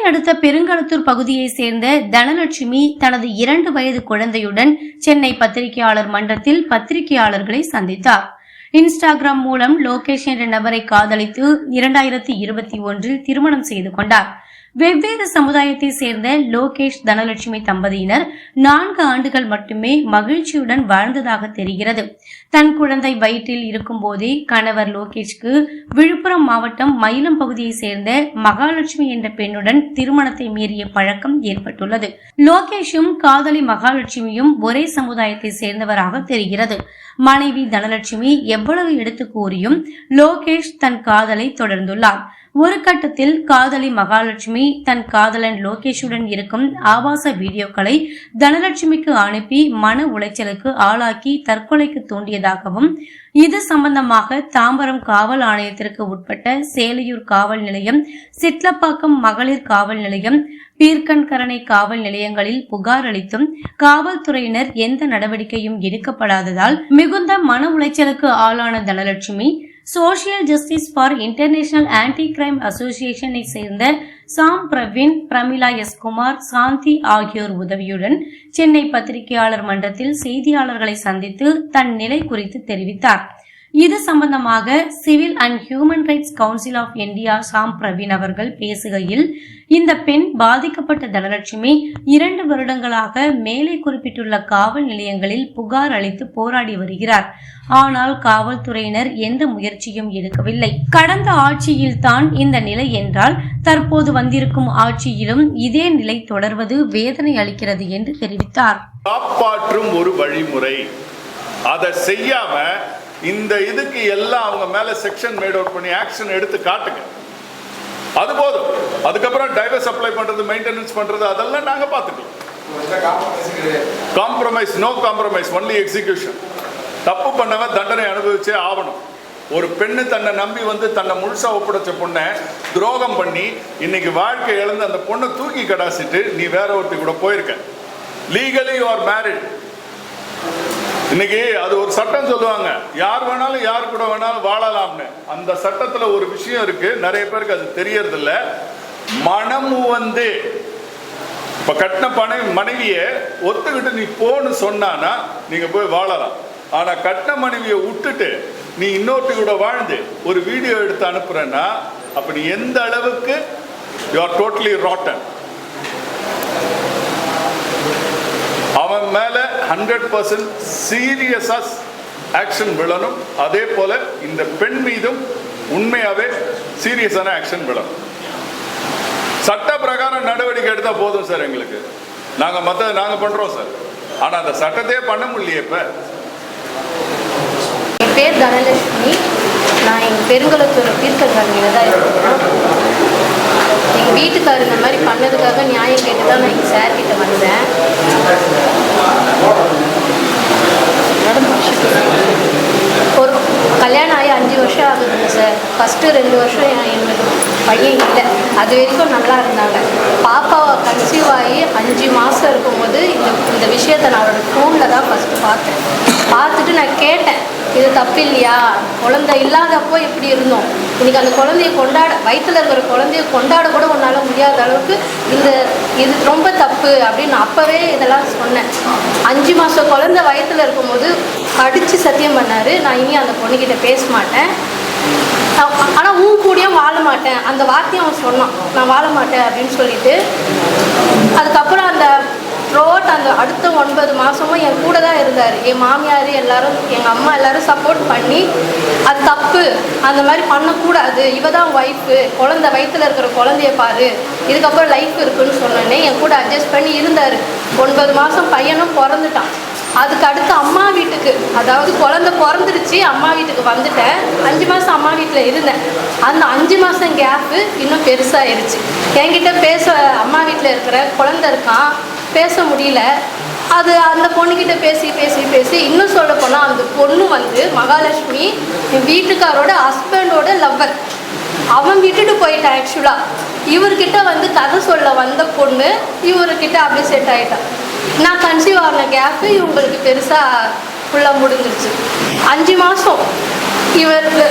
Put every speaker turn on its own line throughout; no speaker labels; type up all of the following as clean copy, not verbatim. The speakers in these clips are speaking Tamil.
அடுத்த பெருங்களத்தூர் பகுதியை சேர்ந்த தனலட்சுமி தனது 2 வயது குழந்தையுடன் சென்னை பத்திரிகையாளர் மன்றத்தில் பத்திரிகையாளர்களை சந்தித்தார். இன்ஸ்டாகிராம் மூலம் லோகேஷ் என்ற நபரை காதலித்து 2021 திருமணம் செய்து கொண்டார். வெவ்வேறு சமுதாயத்தை சேர்ந்த லோகேஷ் தனலட்சுமி தம்பதியினர் 4 ஆண்டுகள் மட்டுமே மகிழ்ச்சியுடன் வாழ்ந்ததாக தெரிகிறது. தன் குழந்தை வயிற்றில் இருக்கும் போதே கணவர் லோகேஷ்க்கு விழுப்புரம் மாவட்டம் மயிலம் பகுதியை சேர்ந்த மகாலட்சுமி என்ற பெண்ணுடன் திருமணத்தை மீறிய பழக்கம் ஏற்பட்டுள்ளது. லோகேஷும் காதலி மகாலட்சுமியும் ஒரே சமுதாயத்தை சேர்ந்தவராக தெரிகிறது. மனைவி தனலட்சுமி எவ்வளவு எடுத்து கூறியும் லோகேஷ் தன் காதலை தொடர்ந்துள்ளார். ஒரு கட்டத்தில் காதலி மகாலட்சுமி தன் காதலன் லோகேஷுடன் இருக்கும் ஆபாச வீடியோக்களை தனலட்சுமிக்கு அனுப்பி மன உளைச்சலுக்கு ஆளாக்கி தற்கொலைக்கு தூண்டியதாகவும், இது சம்பந்தமாக தாம்பரம் காவல் ஆணையத்திற்கு உட்பட்ட சேலையூர் காவல் நிலையம், சிட்லப்பாக்கம் மகளிர் காவல் நிலையம், பீர்க்கன்கரணை காவல் நிலையங்களில் புகார் அளித்தும் காவல்துறையினர் எந்த நடவடிக்கையும் எடுக்கப்படாததால் மிகுந்த மன உளைச்சலுக்கு ஆளான Dhanalakshmi Social Justice for International Anti Crime அசோசியேஷனை சேர்ந்த சாம் பிரவீன், பிரமிளா எஸ் குமார், சாந்தி ஆகியோர் உதவியுடன் சென்னை பத்திரிகையாளர் மன்றத்தில் செய்தியாளர்களை சந்தித்து தன் நிலை குறித்து தெரிவித்தார். இது சம்பந்தமாக Civil and Human Rights Council of India Sam Praveen அவர்கள் பேசுகையில், இந்த பெண் பாதிக்கப்பட்ட தனலட்சுமி 2 வருடங்களாக மேலே குறிப்பிட்டுள்ள காவல் நிலையங்களில் புகார் அளித்து போராடி வருகிறார். ஆனால் காவல்துறையினர் எந்த முயற்சியும் எடுக்கவில்லை. கடந்த ஆட்சியில் தான் இந்த நிலை என்றால் தற்போது வந்திருக்கும் ஆட்சியிலும் இதே நிலை தொடர்வது வேதனை அளிக்கிறது என்று தெரிவித்தார்.
காப்பாற்றும் ஒரு வழிமுறை, அதை செய்யாம இந்த இதுக்கு எல்லாம் அவங்க மேல செக்ஷன் மேட் அவுட் பண்ணி ஆக்ஷன் எடுத்து காட்டுங்க, அது போதும். அதுக்கப்புறம் டைவர்ஸ் அப்ளை பண்றது, மெயின்டெனன்ஸ் பண்றது, அதெல்லாம் நாங்க பாத்துக்கலாம். Compromise, no compromise, only execution. தப்பு பண்ணவன் தண்டனை அனுபவிச்சே ஆகணும். ஒரு பெண்ணு தன்னை நம்பி தன்னை முழுசா ஒப்படைச்ச பொண்ணை துரோகம் பண்ணி இன்னைக்கு வாழ்க்கை இழந்து அந்த பொண்ணை தூக்கி கடாசிட்டு நீ வேற ஒருத்தி கூட போயிருக்க. Legally you are married. இன்னைக்கு அது ஒரு சட்டம் சொல்லுவாங்க, யார் வேணாலும் யார் கூட வேணாலும் வாழலாம்னு. அந்த சட்டத்துல ஒரு விஷயம் இருக்கு, நிறைய பேருக்கு அது தெரியறது இல்ல. மனம் இப்ப கட்டின மனைவிய ஒத்துக்கிட்டு நீ போன்னு சொன்னானா நீங்க போய் வாழலாம். ஆனா கட்டின மனைவியை விட்டுட்டு நீ இன்னொருத்தி கூட வாழ்ந்து ஒரு வீடியோ எடுத்து அனுப்புறன்னா அப்ப நீ எந்த அளவுக்கு யூ ஆர் டோட்டலி ராட்டன். அவன் மேல 100% சீரியஸா ஆக்ஷன் விழணும். அதே போல இந்த பெண் மீதும் உண்மையாவே சீரியஸான ஆக்ஷன் விழணும். சட்ட பிரகாரம் நடவடிக்கை எடுத்தா போதும் சார். எங்களுக்கு நாங்க பண்றோம் சார். ஆனா அந்த சட்டத்தையே பண்ண முடியலையே. இப்ப
என் பேர் தனலட்சுமி. நான் எங்க பெருங்களத்தூர் தீர்க்கங்கரையில தான் இருக்கேன். எங்கள் வீட்டுக்காரர் இந்த மாதிரி பண்ணதுக்காக நியாயம் கேட்டு தான் நான் எங்கள் சார் கிட்ட வந்தேன். ஒரு கல்யாணம் ஆகி 5 வருஷம் ஆகுதுங்க சார். ஃபஸ்ட்டு 2 வருஷம் என்னோட பையன் இல்லை, அது வரைக்கும் நல்லா இருந்தாங்க. பாப்பாவை கன்சீவ் ஆகி 5 மாதம் இருக்கும்போது இந்த விஷயத்தை நான் அவரோட ஃபோனில் தான் ஃபஸ்ட்டு பார்த்துட்டு நான் கேட்டேன், இது தப்பு இல்லையா? குழந்தை இல்லாதப்போ இப்படி இருந்தோம், இன்னைக்கு அந்த குழந்தைய வயிற்றுல இருக்கிற குழந்தைய கொண்டாட கூட உன்னால் முடியாத அளவுக்கு இது ரொம்ப தப்பு அப்படின்னு அப்போவே இதெல்லாம் சொன்னேன். 5 மாதம் குழந்தை வயிற்றுல இருக்கும்போது அடித்து சத்தியம் பண்ணார், நான் இனி அந்த பொண்ணுக்கிட்ட பேச மாட்டேன், ஆனால் கூடயும் வாழ மாட்டேன். அந்த வார்த்தையும் அவன் சொன்னான், நான் வாழ மாட்டேன் அப்படின்னு சொல்லிட்டு. அதுக்கப்புறம் அந்த அடுத்த 9 மாதமும் என் கூட தான் இருந்தார். என் மாமியார் எல்லாரும், எங்கள் அம்மா எல்லாரும் சப்போர்ட் பண்ணி அது தப்பு, அந்த மாதிரி பண்ணக்கூடாது, இவ தான் ஒய்ஃபு, குழந்தை வயிற்றுல இருக்கிற குழந்தைய பாரு, இதுக்கப்புறம் லைஃப் இருக்குன்னு சொன்னோன்னே என் கூட அட்ஜஸ்ட் பண்ணி இருந்தார். 9 மாதம் பையனும் பிறந்துட்டான். அதுக்கு அடுத்து அம்மா வீட்டுக்கு, அதாவது குழந்தை பிறந்துடுச்சு, அம்மா வீட்டுக்கு வந்துட்டேன். 5 மாதம் அம்மா வீட்டில் இருந்தேன். அந்த 5 மாதம் கேப்பு இன்னும் பெருசாகிடுச்சு. என்கிட்ட அம்மா வீட்டில் இருக்கிற குழந்தை இருக்கான், பேச முடியல. அது அந்த பொண்ணுக்கிட்ட பேசி இன்னும் சொல்ல போனால் அந்த பொண்ணு மகாலட்சுமி என் வீட்டுக்காரோட ஹஸ்பண்டோட லவ்வர். அவன் விட்டுட்டு போயிட்டான். ஆக்சுவலாக இவர்கிட்ட கதை சொல்ல வந்த பொண்ணு இவர்கிட்ட அப்படியே செட் ஆகிட்டான். நான் கன்சீவ் ஆன கேப்பு இவங்களுக்கு பெருசாக ஃபுல்லாக முடிஞ்சிருச்சு. 5 மாதம் இவருக்கு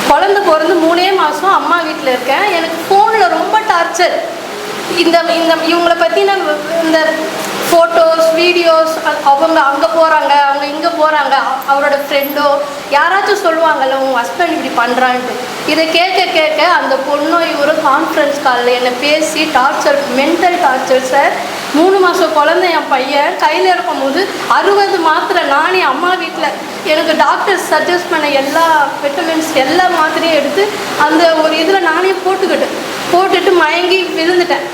குழந்தை பிறந்து 3 மாதம் அம்மா வீட்டில் இருக்கேன். எனக்கு ஃபோனில் ரொம்ப டார்ச்சர். இந்த இந்த இவங்களை பற்றின இந்த ஃபோட்டோஸ் வீடியோஸ் அவங்க அங்கே போகிறாங்க அவங்க இங்கே போகிறாங்க அவரோட ஃப்ரெண்டோ யாராச்சும் சொல்லுவாங்கல்ல உங்கள் ஹஸ்பண்ட் இப்படி பண்ணுறான்ட்டு. இதை கேட்க கேட்க அந்த பொண்ணும் இவரும் கான்ஃபரன்ஸ் காலில் என்னை பேசி டார்ச்சர், மென்டல் டார்ச்சர் சார். 3 மாதம் குழந்தை என் பையன் கையில் இருக்கும்போது 60 மாத்திரை நானே அம்மா வீட்டில் எனக்கு டாக்டர் சஜஸ்ட் பண்ண எல்லா விட்டமின்ஸ் எல்லா மாத்திரையும் எடுத்து அந்த ஒரு இதில் நானே போட்டுட்டு மயங்கி விழுந்துட்டேன்.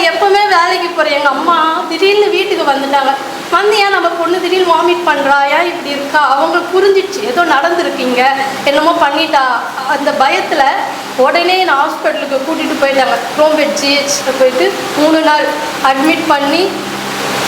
எப்போவுமே வேலைக்கு போகிறேன். எங்கள் அம்மா திடீர்னு வீட்டுக்கு வந்துட்டாங்க. வந்து ஏன் நம்ம பொண்ணு திடீர்னு வாமிட் பண்ணுறா, ஏன் இப்படி இருக்கா, அவங்களுக்கு புரிஞ்சிடுச்சு ஏதோ நடந்துருக்கீங்க என்னமோ பண்ணிட்டா. அந்த பயத்தில் உடனே நான் ஹாஸ்பிட்டலுக்கு கூட்டிகிட்டு போயிட்டாங்க. ரோம்பெட் ஜிஹெச்சில் போயிட்டு 3 நாள் அட்மிட் பண்ணி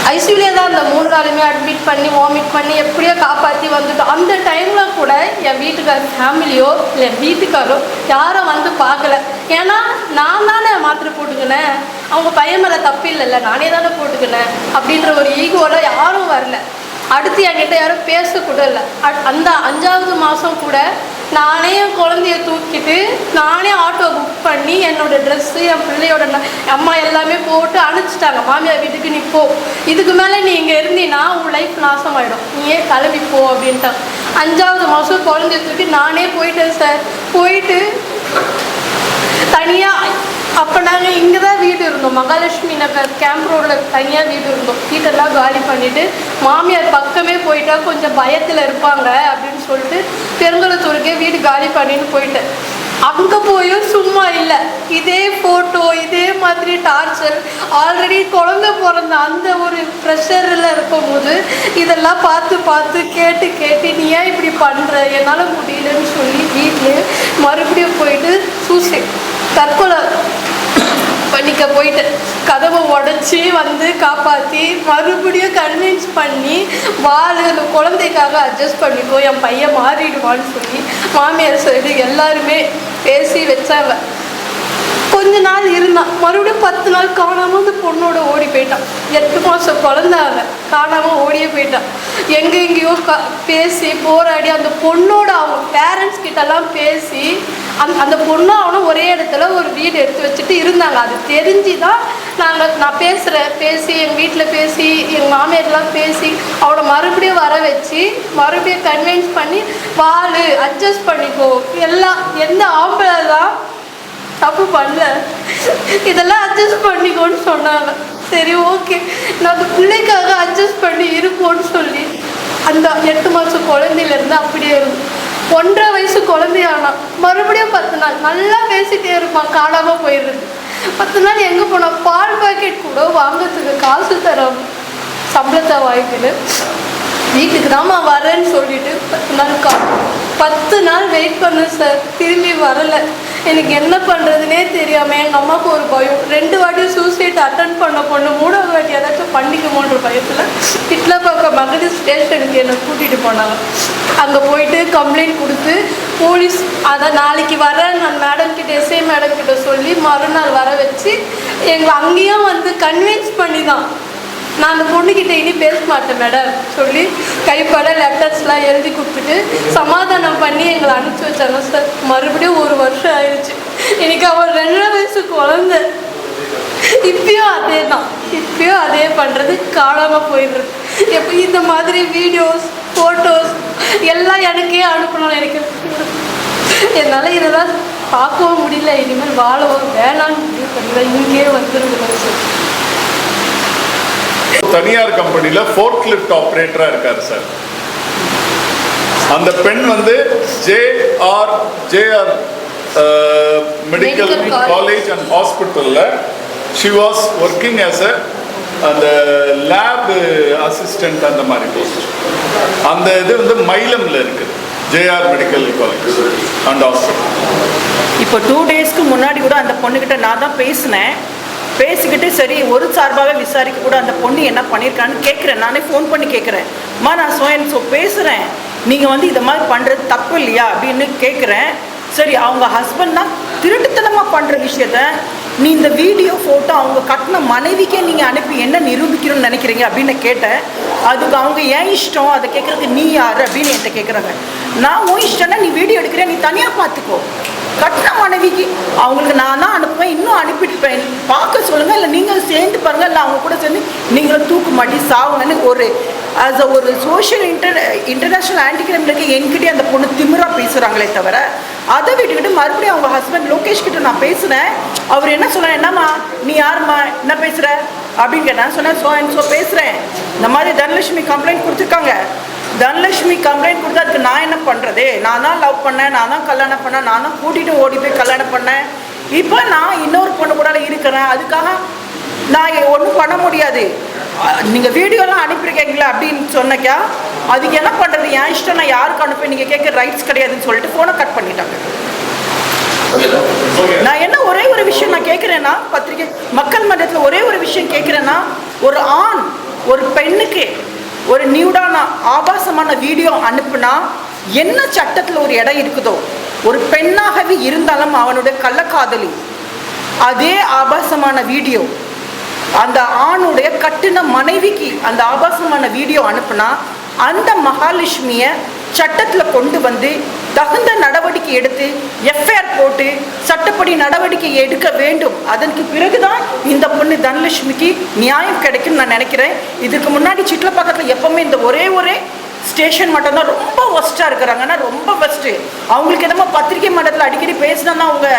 ஐசியூலே தான் அந்த 3 நாளுமே அட்மிட் பண்ணி வாமிட் பண்ணி எப்படியோ காப்பாற்றி வந்துட்டோம். அந்த டைமில் கூட என் வீட்டுக்கார ஃபேமிலியோ இல்லை வீட்டுக்காரோ யாரும் வந்து பார்க்கல. ஏன்னா நான் தானே மாத்திரை போட்டுக்கினேன், அவங்க பையன் மேலே தப்பு இல்லைல்ல, நானே தானே போட்டுக்கினேன் அப்படின்ற ஒரு ஈகோவில் யாரும் வரல. அடுத்து என்கிட்ட யாரும் பேசக்கூட இல்லை. அந்த 5வது மாதம் கூட நானே என் குழந்தைய தூக்கிட்டு நானே ஆட்டோ புக் பண்ணி என்னோடய ட்ரெஸ்ஸு என் பிள்ளையோட அம்மா எல்லாமே போட்டு அனுப்பிச்சிட்டாங்க. மாமியார் வீட்டுக்கு நீ போ, இதுக்கு மேலே நீ இங்கே இருந்தீன்னா உன் லைஃப் நாசமாயிடும், நீயே கிளம்பி போ அப்படின்ட்டாங்க. 5வது மாதம் குழந்தைய தூக்கி நானே போயிட்டேன் சார். போயிட்டு தனியாக அப்போ நாங்கள் இங்கே தான் வீடு இருந்தோம், மகாலட்சுமி நகர் கேம்ப் ரோடில் தனியாக வீடு இருந்தோம். வீட்டெல்லாம் காலி பண்ணிவிட்டு மாமியார் பக்கமே போயிட்டா கொஞ்சம் பயத்தில் இருப்பாங்க அப்படின்னு சொல்லிட்டு பெருங்குளத்தூருக்கே வீடு காலி பண்ணின்னு போயிட்டேன். அங்கே போயும் சும்மா இல்லை, இதே ஃபோட்டோ இதே மாதிரி டார்ச்சர். ஆல்ரெடி குழந்தை பிறந்த அந்த ஒரு ப்ரெஷரில் இருக்கும்போது இதெல்லாம் பார்த்து கேட்டு நீ ஏன் இப்படி பண்ணுற, என்னால் முடியலன்னு சொல்லி வீட்டில் மறுபடியும் போயிட்டு தற்கொலை பண்ணிக்க போயிட்டு கதவை உடச்சி வந்து காப்பாற்றி மறுபடியும் கன்வின்ஸ் பண்ணி அந்த குழந்தைக்காக அட்ஜஸ்ட் பண்ணிக்கோ, என் பையன் மாறிடுவான்னு சொல்லி மாமியார் சைடு எல்லாருமே பேசி வச்சாங்க. கொஞ்ச நாள் இருந்தான், மறுபடியும் 10 நாள் காணாமல் அந்த பொண்ணோட ஓடி போயிட்டான். 8 மாதம் குழந்தைங்க காணாமல் ஓடியே போயிட்டான். எங்கெங்கேயோ பேசி போராடி அந்த பொண்ணோட அவங்க பேரண்ட்ஸ் கிட்டலாம் பேசி அந்த பொண்ணும் அவனும் ஒரே இடத்துல ஒரு வீடு எடுத்து வச்சுட்டு இருந்தாங்க. அது தெரிஞ்சு தான் நான் பேசி எங்கள் வீட்டில் பேசி எங்கள் மாமியார்லாம் பேசி அவனை மறுபடியும் வர வச்சு மறுபடியும் கன்வின்ஸ் பண்ணி அட்ஜஸ்ட் பண்ணிக்கோ, எந்த ஆம்பளை தான் தப்பு பண்ணல, இதெல்லாம் அட்ஜஸ்ட் பண்ணிக்கோன்னு சொன்னாங்க. சரி ஓகே, நான் அந்த பிள்ளைக்காக அட்ஜஸ்ட் பண்ணி இருப்போன்னு சொல்லி அந்த 8 மாதம் குழந்தையிலேருந்து அப்படியே இருந்து 1.5 வயசு குழந்தையானா மறுபடியும் 10 நாள் நல்லா பேசிகிட்டே இருப்பான், காணாமல் போயிடுறது. 10 நாள் எங்கே போனால் பால் பாக்கெட் கூட வாங்கிறதுக்கு காசு தர சம்பளத்தை வாங்கிட்டு வீட்டுக்கு தான்மா வரேன்னு சொல்லிட்டு 10 நாள் வெயிட் பண்ணேன் சார். திரும்பி வரலை. எனக்கு என்ன பண்ணுறதுனே தெரியாமல் எங்கள் அம்மாவுக்கு ஒரு பயம். 2 வாட்டி சூசைட் அட்டன் பண்ண பொண்ணு 3வது வாட்டி ஏதாச்சும் பண்ணிக்குமோன்ற பயத்தில் இட்லப்பாக்கம் மகளிர் ஸ்டேஷனுக்கு என்னை கூட்டிகிட்டு போனாங்க. அங்கே போயிட்டு கம்ப்ளைண்ட் கொடுத்து போலீஸ் அதை நாளைக்கு வரேன் நான் மேடம் கிட்ட எஸ்ஐ மேடம் கிட்ட சொல்லி மறுநாள் வர வச்சு எங்களை அங்கேயும் வந்து கன்வின்ஸ் பண்ணி தான் நான் அந்த பொண்ணுக்கிட்ட இனி பேச மாட்டேன் மேடம் சொல்லி கைப்பட லெட்டர்ஸ்லாம் எழுதி கொடுத்துட்டு சமாதானம் பண்ணி எங்களை அனுப்பிச்சி வச்சாங்க சார். மறுபடியும் 1 வருஷம் ஆயிடுச்சு. எனக்கு அவள் 2.5 வயசு குழந்தை. இப்பயும் அதே தான், இப்பயும் அதே பண்ணுறது, காணாமல் போயிடுறது. எப்போ இந்த மாதிரி வீடியோஸ் ஃபோட்டோஸ் எல்லாம் எனக்கே அனுப்பணும். எனக்கு என்னால் இதெல்லாம் பார்க்கவும் முடியல, இனிமேல் வாழவும் வேணான்னு முடிவு பண்ணல, இங்கேயே வந்துருக்குறேன் சார்.
தனியார் கம்பெனியில் ஃபோர்க்லிஃப்ட் ஆப்ரேட்டராக இருக்கார் சார். அந்த பெண் வந்து ஜேஆர் மெடிக்கல் காலேஜ் அண்ட் ஹாஸ்பிட்டலில் ஷி வாஸ் ஒர்க்கிங் ஆஸ் அந்த லேப் அசிஸ்டன்ட் அந்த மாதிரி போஸ்ட். அந்த இது வந்து மயிலம்ல இருக்குது, JR medical college and hospital.
இப்போ 2 டேஸ்க்கு முன்னாடி கூட அந்த பொண்ணுக்கிட்ட நான் தான் பேசிக்கிட்டு சரி ஒரு சார்பாகவே விசாரிக்க கூட அந்த பொண்ணு என்ன பண்ணியிருக்கான்னு கேட்குறேன். நானே ஃபோன் பண்ணி கேட்குறேன், அம்மா நான் ஸோ பேசுகிறேன், நீங்கள் வந்து இதை மாதிரி பண்ணுறது தப்பு இல்லையா அப்படின்னு கேட்குறேன். சரி அவங்க ஹஸ்பண்ட் தான் திருட்டுத்தனமாக பண்ணுற விஷயத்த நீ இந்த வீடியோ ஃபோட்டோ அவங்க கட்டின மனைவிக்கே நீங்கள் அனுப்பி என்ன நிரூபிக்கணும்னு நினைக்கிறீங்க அப்படின்னு கேட்டேன். அதுக்கு அவங்க ஏன் இஷ்டம் அதை கேட்குறதுக்கு நீ யார் அப்படின்னு என்கிட்ட கேட்குறாங்க. நான் உன் இஷ்டம்னா நீ வீடியோ எடுக்கிறேன், நீ தனியாக பார்த்துக்கோ, கட்டின மனைவிக்கு அவங்களுக்கு நான் தான் அனுப்புவேன், இன்னும் அனுப்பிட்டுப்பேன், பார்க்க சொல்லுங்கள், இல்லை நீங்கள் சேர்ந்து பாருங்கள், இல்லை அவங்க கூட சேர்ந்து நீங்களும் தூக்கு மாட்டி சாவுங்கன்னு ஒரு ஆஸ் அ ஒரு சோஷியல் இன்டர்நேஷ்னல் ஆன்டி கிரைம்லுக்கு என்கிட்டே அந்த பொண்ணு திமிராக பேசுகிறாங்களே தவிர, அதை விட்டுக்கிட்டு மறுபடியும் அவங்க ஹஸ்பண்ட் லோகேஷ் கிட்ட நான் பேசுனேன். அவர் என்ன சொன்னார், என்னம்மா நீ யாரும்மா என்ன பேசுகிற அப்படின்னு கேட்டேன். சொன்னேன் ஸோ அண்ட் ஸோ பேசுகிறேன், இந்த மாதிரி தனலட்சுமி கம்ப்ளைண்ட் கொடுத்துருக்காங்க, தனலட்சுமி கம்ப்ளைண்ட் கொடுத்தா அதுக்கு நான் என்ன பண்ணுறது, நான் தான் லவ் பண்ணேன், நான் தான் கல்யாணம் பண்ணேன், நான் தான் கூட்டிகிட்டு ஓடி போய் கல்யாணம் பண்ணேன், இப்போ நான் இன்னொரு பொண்ணு கூட இருக்கிறேன், அதுக்காக நான் ஒன்றும் பண்ண முடியாது, நீங்கள் வீடியோலாம் அனுப்பியிருக்கீங்களா அப்படின்னு சொன்னக்கா, அதுக்கு என்ன பண்ணுறது, என் இஷ்டம், நான் யாருக்கு அனுப்பி நீங்கள் கேட்க ரைட்ஸ் கிடையாதுன்னு சொல்லிட்டு ஃபோனை கட் பண்ணிட்டாங்க. நான் என்ன ஒரே ஒரு விஷயம் நான் கேட்குறேன்னா, பத்திரிகை மக்கள் மன்றத்தில் ஒரே ஒரு விஷயம் கேட்குறேன்னா, ஒரு ஆண் ஒரு பெண்ணுக்கு ஒரு நியூடான ஆபாசமான வீடியோ அனுப்புனா என்ன சட்டத்தில் ஒரு இடம் இருக்குதோ, ஒரு பெண்ணாகவே இருந்தாலும் அவனுடைய கள்ளக்காதலி அதே ஆபாசமான வீடியோ அந்த ஆணுடைய கட்டின மனைவிக்கு அந்த ஆபாசமான வீடியோ அனுப்புனா அந்த மகாலட்சுமியை சட்டத்தில் கொண்டு வந்து தகுந்த நடவடிக்கை எடுத்து எஃப்ஐஆர் போட்டு சட்டப்படி நடவடிக்கை எடுக்க வேண்டும். அதற்கு பிறகுதான் இந்த பொண்ணு தனலட்சுமிக்கு நியாயம் கிடைக்கும்னு நான் நினைக்கிறேன். இதுக்கு முன்னாடி சிட்லப்பாக்கத்தில் எப்பவுமே இந்த ஒரே ஸ்டேஷன் மட்டும்தான் ரொம்ப ஒஸ்ட்டாக இருக்கிறாங்கன்னா, ரொம்ப ஃபஸ்ட்டு அவங்களுக்கு என்னமோ பத்திரிகை மன்றத்தில் அடிக்கடி பேசினா தான் அவங்க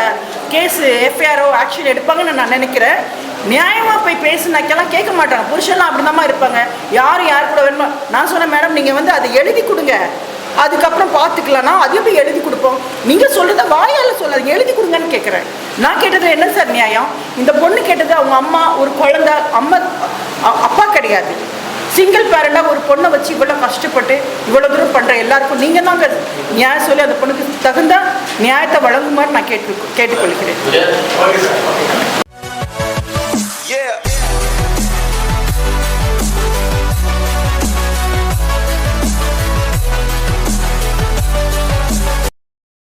கேஸு எஃப்ஐஆரோ ஆக்ஷன் எடுப்பாங்கன்னு நான் நினைக்கிறேன். நியாயமாக போய் பேசினாக்கெல்லாம் கேட்க மாட்டாங்க, புருஷன்லாம் அப்படி தான் இருப்பாங்க, யார் கூட வேணுமா. நான் சொன்னேன் மேடம் நீங்கள் வந்து அதை எழுதி கொடுங்க, அதுக்கப்புறம் பார்த்துக்கலாம்னா அது எப்படி எழுதி கொடுப்போம், நீங்கள் சொல்கிறத வாயால் சொல்லாதீங்க, எழுதி கொடுங்கன்னு கேட்குறேன். நான் கேட்டது என்ன சார் நியாயம், இந்த பொண்ணு கேட்டது அவங்க அம்மா ஒரு குழந்தை, அம்மா அப்பா கிடையாது, சிங்கிள் பேரண்டாக ஒரு பொண்ணை வச்சு இவ்வளோ கஷ்டப்பட்டு இவ்வளோ தூரம் பண்ணுற எல்லாருக்கும் நீங்கள் தாங்க நியாயம் சொல்லி அந்த பொண்ணுக்கு தகுந்த நியாயத்தை வழங்குமாறு நான் கேட்டுக்கொள்கிறேன்.